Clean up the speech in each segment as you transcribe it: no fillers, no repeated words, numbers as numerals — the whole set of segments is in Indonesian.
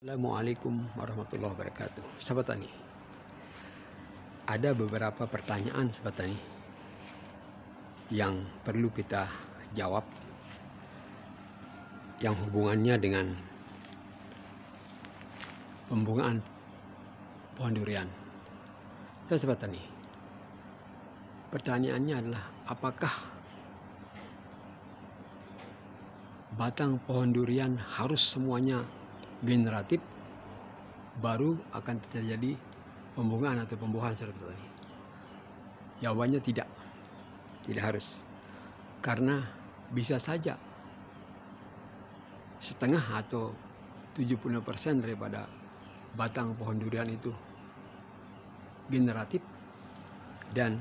Assalamualaikum warahmatullahi wabarakatuh. Sahabat Tani, ada beberapa pertanyaan Sahabat Tani yang perlu kita jawab, yang hubungannya dengan pembungaan pohon durian. Sahabat Tani, pertanyaannya adalah apakah batang pohon durian harus semuanya generatif baru akan terjadi pembungaan atau pembuahan sahabat tani? Jawabannya tidak harus, karena bisa saja setengah atau 70% daripada batang pohon durian itu generatif dan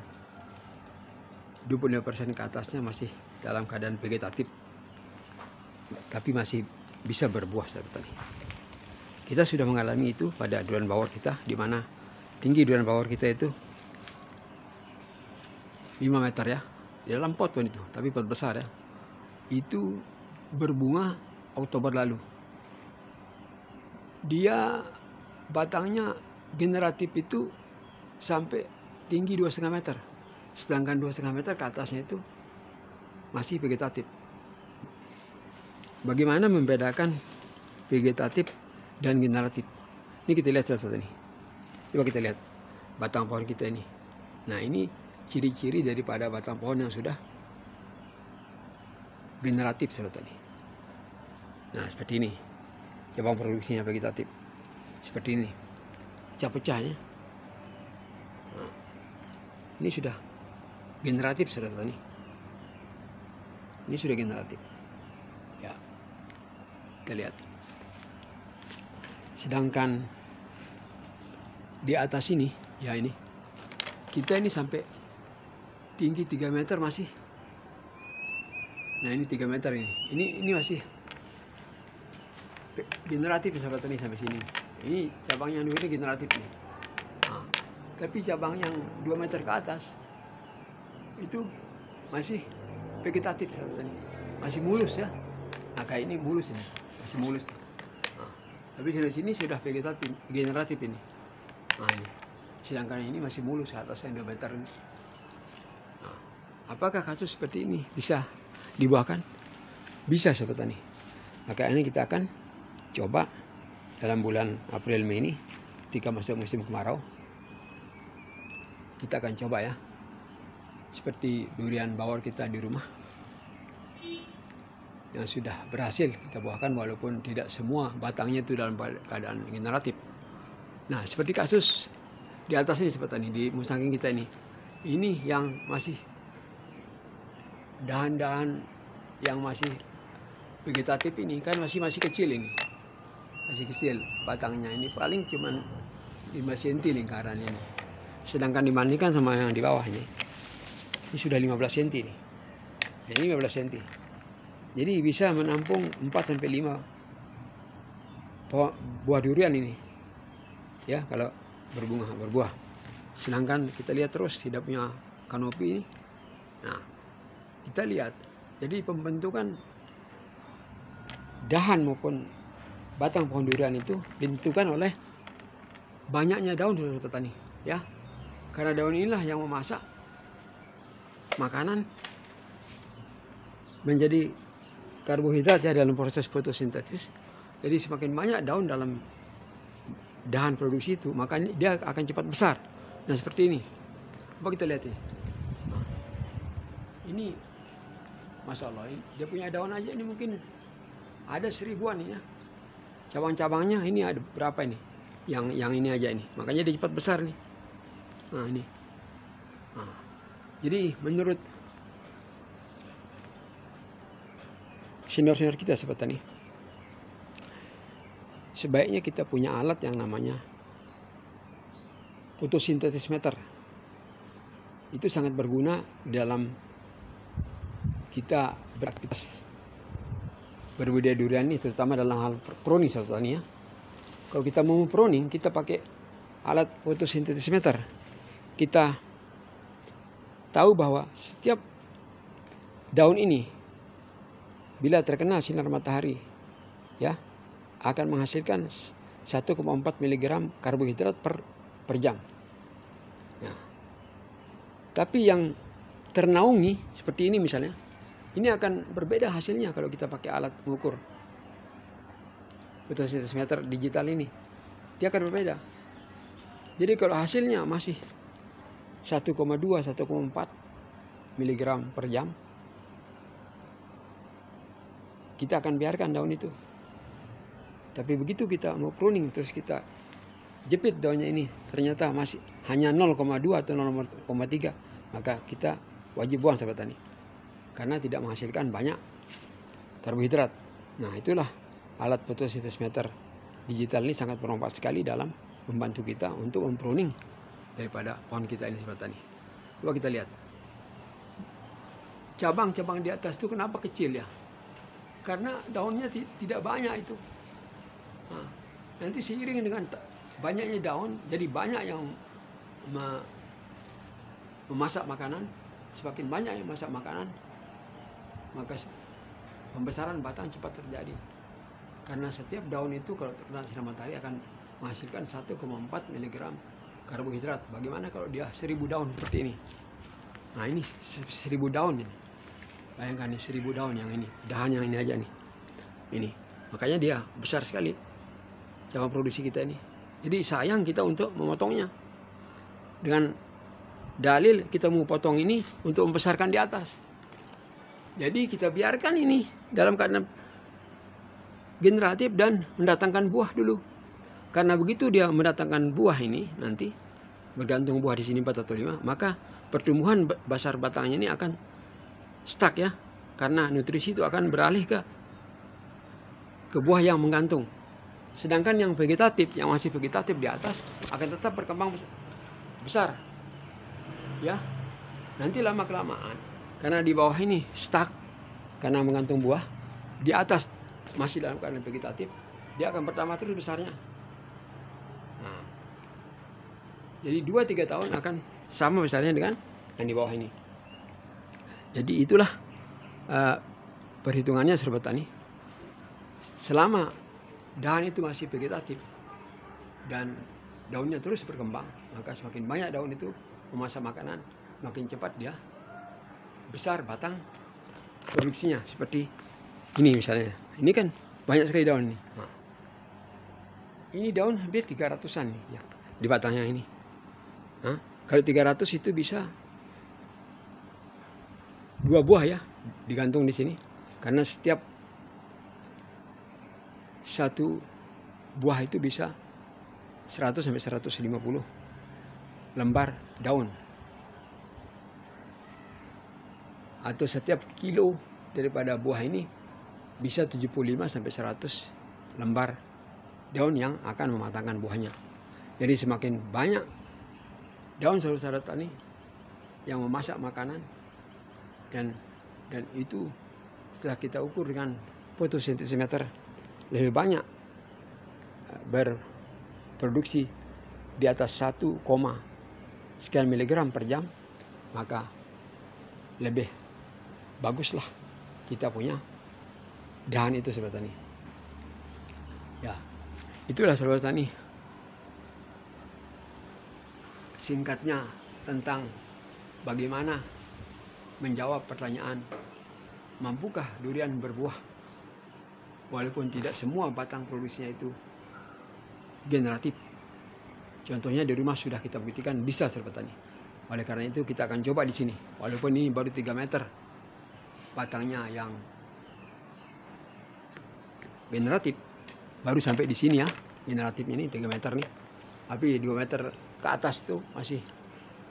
25% ke atasnya masih dalam keadaan vegetatif, tapi masih bisa berbuah sahabat tani. Kita sudah mengalami itu pada durian bawor kita, di mana tinggi durian bawor kita itu 5 meter ya, di dalam pot pun itu, tapi pot besar ya. Itu berbunga Oktober lalu. Dia batangnya generatif itu sampai tinggi 2,5 meter, sedangkan 2,5 meter ke atasnya itu masih vegetatif. Bagaimana membedakan vegetatif dan generatif? Ini kita lihat sahabat ini. Coba kita lihat batang pohon kita ini. Nah, ini ciri-ciri daripada batang pohon yang sudah generatif sahabat ini. Nah, seperti ini. Cabang produksinya vegetatif. Seperti ini. Pecah-pecahnya. Nah, ini sudah generatif sahabat ini. Ini sudah generatif. Ya. Kita lihat. Sedangkan di atas ini, ya ini, kita ini sampai tinggi 3 meter masih. Nah, ini 3 meter ini. Ini masih generatif sahabat tani sampai sini. Ini cabang yang dulu ini generatif nih. Nah, tapi cabang yang 2 meter ke atas itu masih vegetatif sahabat tani. Masih mulus ya. Nah, kayak ini mulus ini. Masih mulus. Tapi sini sudah vegetatif, generatif ini. Nah, ini. Sedangkan ini masih mulus atasnya 2 meter ini. Nah, apakah kasus seperti ini bisa dibuahkan? Bisa sahabat tani. Maka ini kita akan coba dalam bulan April Mei ini, ketika masuk musim kemarau, kita akan coba ya, seperti durian bawor kita di rumah yang sudah berhasil kita buahkan, walaupun tidak semua batangnya itu dalam keadaan generatif. Nah, seperti kasus di atas ini sahabat tani, di musangking kita ini yang masih dahan-dahan yang masih vegetatif ini kan masih kecil ini, masih kecil batangnya ini, paling cuman 5 cm lingkaran ini. Sedangkan dibandingkan sama yang di bawahnya, ini sudah 15 cm nih. Ini 15 cm. Jadi bisa menampung 4-5 buah durian ini. Ya, kalau berbuah. Sedangkan kita lihat terus tidak punya kanopi ini. Nah, kita lihat. Jadi pembentukan dahan maupun batang pohon durian itu ditentukan oleh banyaknya daun dari petani, ya. Karena daun inilah yang memasak makanan menjadi karbohidrat ya dalam proses fotosintesis. Jadi semakin banyak daun dalam dahan produksi itu, makanya dia akan cepat besar. Nah, seperti ini. Coba kita lihat ini. Nah, ini Masya Allah, dia punya daun aja ini mungkin ada 1000-an ya. Cabang-cabangnya ini ada berapa ini? Yang ini aja ini. Makanya dia cepat besar nih. Nah, ini. Nah, jadi menurut senior kita sahabat tani, sebaiknya kita punya alat yang namanya fotosintesis meter. Itu sangat berguna dalam kita beraktivitas berbudidaya durian ini, terutama dalam hal pruning sahabat tani ya. Kalau kita mau pruning, kita pakai alat fotosintesis meter. Kita tahu bahwa setiap daun ini bila terkena sinar matahari ya akan menghasilkan 1,4 mg karbohidrat per jam. Nah, tapi yang ternaungi seperti ini misalnya, ini akan berbeda hasilnya kalau kita pakai alat mengukur fotosintesometer digital ini. Dia akan berbeda. Jadi kalau hasilnya masih 1,2, 1,4 mg per jam, kita akan biarkan daun itu. Tapi begitu kita mau pruning, terus kita jepit daunnya ini, ternyata masih hanya 0,2 atau 0,3, maka kita wajib buang sahabat tani, karena tidak menghasilkan banyak karbohidrat. Nah, itulah alat fotosintesometer digital ini sangat bermanfaat sekali dalam membantu kita untuk mempruning daripada pohon kita ini sahabat tani. Coba kita lihat cabang-cabang di atas itu kenapa kecil ya? Karena daunnya tidak banyak itu. Nah, nanti seiring dengan banyaknya daun, jadi banyak yang memasak makanan. Semakin banyak yang memasak makanan, maka pembesaran batang cepat terjadi. Karena setiap daun itu kalau terkena sinar matahari akan menghasilkan 1,4 mg karbohidrat. Bagaimana kalau dia 1000 daun seperti ini? Nah, ini 1000 daun ini. Bayangkan nih 1000 daun yang ini, dahan yang ini aja nih. Ini. Makanya dia besar sekali cabang produksi kita ini. Jadi sayang kita untuk memotongnya. Dengan dalil kita mau potong ini untuk membesarkan di atas. Jadi kita biarkan ini dalam keadaan generatif dan mendatangkan buah dulu. Karena begitu dia mendatangkan buah ini nanti, bergantung buah di sini 4 atau 5, maka pertumbuhan basar batangnya ini akan stuck ya. Karena nutrisi itu akan beralih ke buah yang menggantung. Sedangkan yang vegetatif, yang masih vegetatif di atas akan tetap berkembang besar. Ya. Nanti lama-kelamaan karena di bawah ini stuck karena menggantung buah, di atas masih dalam keadaan vegetatif, dia akan bertambah terus besarnya. Nah, jadi 2-3 tahun akan sama besarnya dengan yang di bawah ini. Jadi itulah perhitungannya sahabat tani. Selama dahan itu masih vegetatif dan daunnya terus berkembang, maka semakin banyak daun itu memasak makanan, makin cepat dia besar batang produksinya. Seperti ini misalnya, ini kan banyak sekali daun ini. Nah, ini daun hampir 300-an nih ya, di batangnya ini. Nah, kalau 300 itu bisa 2 buah ya digantung di sini, karena setiap 1 buah itu bisa 100 sampai 150 lembar daun. Atau setiap kilo daripada buah ini bisa 75 sampai 100 lembar daun yang akan mematangkan buahnya. Jadi semakin banyak daun saudara tani yang memasak makanan, dan itu setelah kita ukur dengan fotosintesometer lebih banyak berproduksi di atas 1, sekian miligram per jam, maka lebih baguslah kita punya dahan itu sahabat tani. Ya, itulah sahabat tani singkatnya tentang bagaimana menjawab pertanyaan, mampukah durian berbuah? Walaupun tidak semua batang produksinya itu generatif. Contohnya di rumah sudah kita buktikan bisa sahabat tani. Oleh karena itu kita akan coba di sini. Walaupun ini baru 3 meter batangnya yang generatif, baru sampai di sini ya. Generatifnya ini 3 meter nih. Tapi 2 meter ke atas itu masih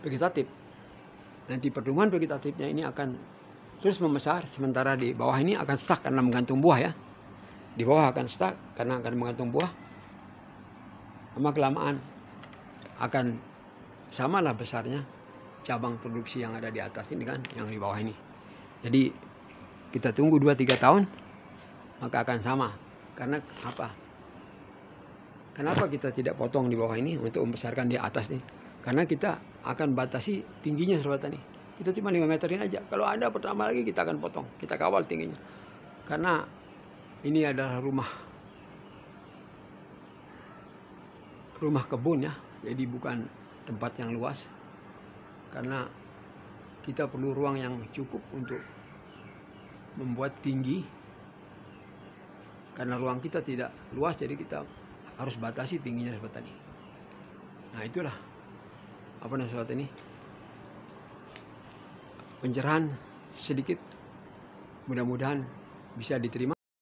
vegetatif. Nanti pertumbuhan vegetatifnya ini akan terus membesar, sementara di bawah ini akan stuck karena menggantung buah ya. Di bawah akan stuck karena akan menggantung buah. Lama-kelamaan akan samalah besarnya cabang produksi yang ada di atas ini kan yang di bawah ini. Jadi kita tunggu 2-3 tahun maka akan sama. Karena apa? Kenapa kita tidak potong di bawah ini untuk membesarkan di atas nih? Karena kita akan batasi tingginya sahabat tani. Kita cuma 5 meterin aja. Kalau ada pertama lagi kita akan potong. Kita kawal tingginya. Karena ini adalah rumah rumah kebun ya, jadi bukan tempat yang luas, karena kita perlu ruang yang cukup untuk membuat tinggi, karena ruang kita tidak luas, jadi kita harus batasi tingginya seperti ini. Nah itulah apa namanya seperti ini, pencerahan sedikit, mudah-mudahan bisa diterima.